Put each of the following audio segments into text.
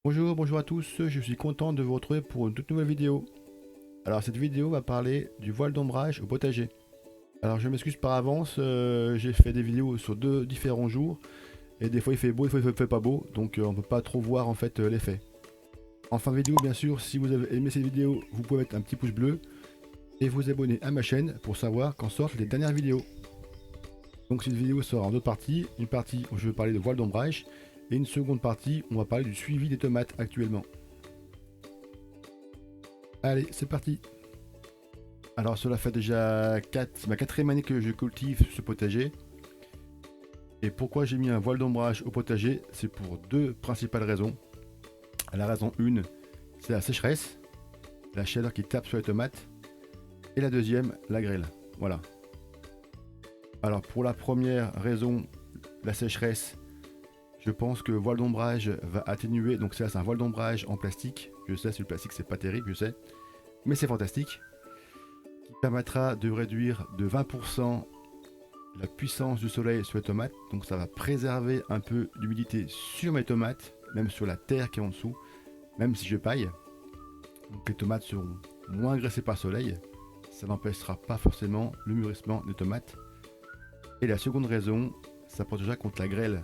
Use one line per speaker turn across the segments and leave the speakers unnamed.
Bonjour à tous, je suis content de vous retrouver pour une toute nouvelle vidéo. Alors cette vidéo va parler du voile d'ombrage au potager. Alors je m'excuse par avance, j'ai fait des vidéos sur deux différents jours et des fois il fait beau, des fois il fait pas beau, donc on peut pas trop voir en fait l'effet. En fin de vidéo bien sûr, si vous avez aimé cette vidéo, vous pouvez mettre un petit pouce bleu et vous abonner à ma chaîne pour savoir quand sortent les dernières vidéos. Donc cette vidéo sera en deux parties, une partie où je vais parler de voile d'ombrage et une seconde partie où on va parler du suivi des tomates actuellement. Allez, c'est parti. Alors cela fait déjà ma quatrième année que je cultive ce potager. Et pourquoi j'ai mis un voile d'ombrage au potager? C'est pour deux principales raisons. La raison 1, c'est la sécheresse, la chaleur qui tape sur les tomates. Et la deuxième, la grêle. Voilà. Alors pour la première raison, la sécheresse, je pense que le voile d'ombrage va atténuer. Donc c'est un voile d'ombrage en plastique. Je sais, sur le plastique c'est pas terrible, je sais. Mais c'est fantastique. Qui permettra de réduire de 20% la puissance du soleil sur les tomates, donc ça va préserver un peu d'humidité sur mes tomates, même sur la terre qui est en dessous, même si je paille. Donc les tomates seront moins agressées par le soleil, ça n'empêchera pas forcément le mûrissement des tomates. Et la seconde raison, ça protégera contre la grêle,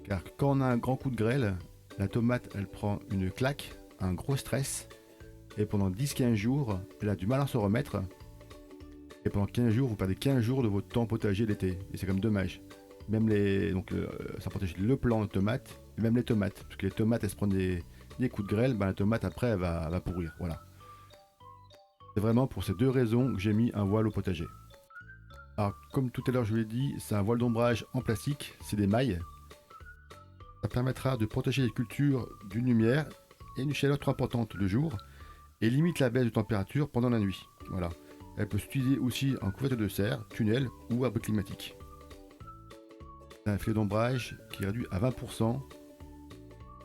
car quand on a un grand coup de grêle, la tomate elle prend une claque, un gros stress, et pendant 10-15 jours, elle a du mal à se remettre. Et pendant 15 jours, vous perdez 15 jours de votre temps potager l'été. Et c'est comme dommage. Même les. Donc ça protège le plant de tomates, et même les tomates. Parce que les tomates, elles se prennent des coups de grêle, ben, la tomate après, elle va pourrir. Voilà. C'est vraiment pour ces deux raisons que j'ai mis un voile au potager. Alors, comme tout à l'heure, je vous l'ai dit, c'est un voile d'ombrage en plastique, c'est des mailles. Ça permettra de protéger les cultures d'une lumière et une chaleur trop importante le jour et limite la baisse de température pendant la nuit. Voilà. Elle peut s'utiliser aussi en couverture de serre, tunnel ou abri climatique. C'est un filet d'ombrage qui réduit à 20%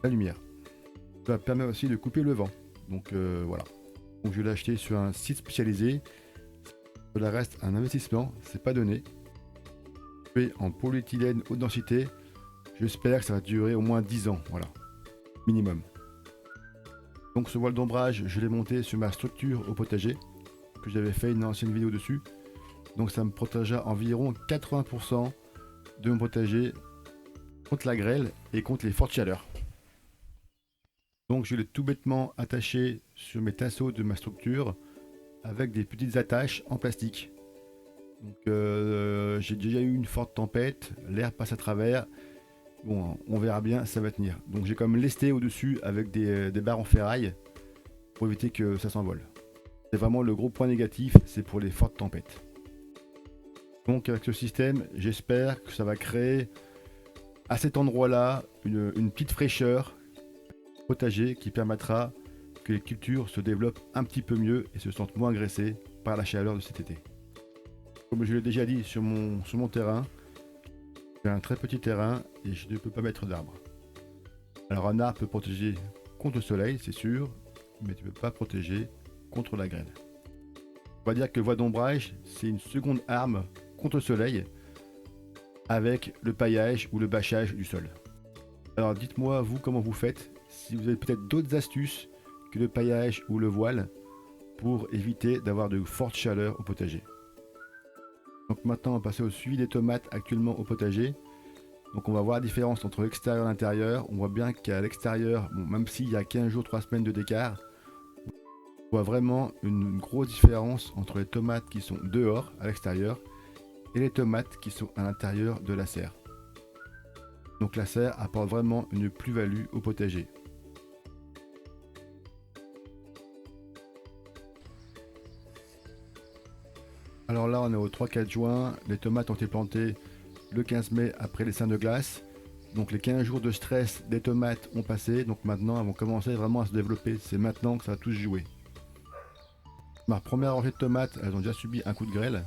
la lumière. Ça permet aussi de couper le vent. Donc voilà. Donc je l'ai acheté sur un site spécialisé. Cela reste un investissement, c'est pas donné. Fait en polyéthylène haute densité. J'espère que ça va durer au moins 10 ans, voilà, minimum. Donc ce voile d'ombrage, je l'ai monté sur ma structure au potager, que j'avais fait une ancienne vidéo dessus. Donc ça me protégera environ 80% de mon potager contre la grêle et contre les fortes chaleurs. Donc je l'ai tout bêtement attaché sur mes tasseaux de ma structure avec des petites attaches en plastique. Donc j'ai déjà eu une forte tempête, l'air passe à travers. Bon, on verra bien, ça va tenir. Donc j'ai quand même lesté au-dessus avec des barres en ferraille pour éviter que ça s'envole. C'est vraiment le gros point négatif, c'est pour les fortes tempêtes. Donc avec ce système, j'espère que ça va créer à cet endroit-là une petite fraîcheur potager qui permettra que les cultures se développent un petit peu mieux et se sentent moins agressées par la chaleur de cet été. Comme je l'ai déjà dit sur mon terrain, j'ai un très petit terrain et je ne peux pas mettre d'arbres. Alors un arbre peut protéger contre le soleil, c'est sûr, mais tu ne peux pas protéger contre la grêle. On va dire que le voile d'ombrage, c'est une seconde arme contre le soleil avec le paillage ou le bâchage du sol. Alors dites-moi vous comment vous faites, si vous avez peut-être d'autres astuces que le paillage ou le voile pour éviter d'avoir de fortes chaleurs au potager. Donc maintenant on va passer au suivi des tomates actuellement au potager. Donc on va voir la différence entre l'extérieur et l'intérieur. On voit bien qu'à l'extérieur, bon, même s'il y a 15 jours, 3 semaines de d'écart, on voit vraiment une grosse différence entre les tomates qui sont dehors à l'extérieur et les tomates qui sont à l'intérieur de la serre. Donc la serre apporte vraiment une plus-value au potager. Alors là on est au 3-4 juin, les tomates ont été plantées le 15 mai après les seins de glace. Donc les 15 jours de stress des tomates ont passé, donc maintenant elles vont commencer vraiment à se développer. C'est maintenant que ça va tout se jouer. Ma première rangée de tomates, elles ont déjà subi un coup de grêle.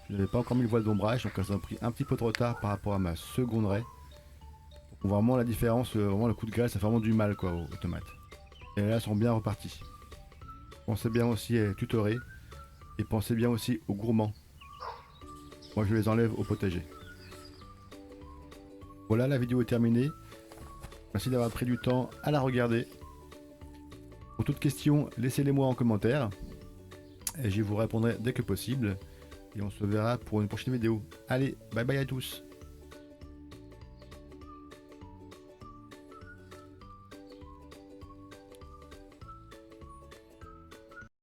Je n'avais pas encore mis le voile d'ombrage, donc elles ont pris un petit peu de retard par rapport à ma seconde raie. On voit vraiment la différence, vraiment le coup de grêle, ça fait vraiment du mal quoi aux tomates. Et là, elles sont bien reparties. Pensez bien aussi à les tutorer et pensez bien aussi aux gourmands. Moi, je les enlève au potager. Voilà, la vidéo est terminée. Merci d'avoir pris du temps à la regarder. Pour toute question, laissez-les-moi en commentaire. Et je vous répondrai dès que possible. Et on se verra pour une prochaine vidéo. Allez, bye bye à tous.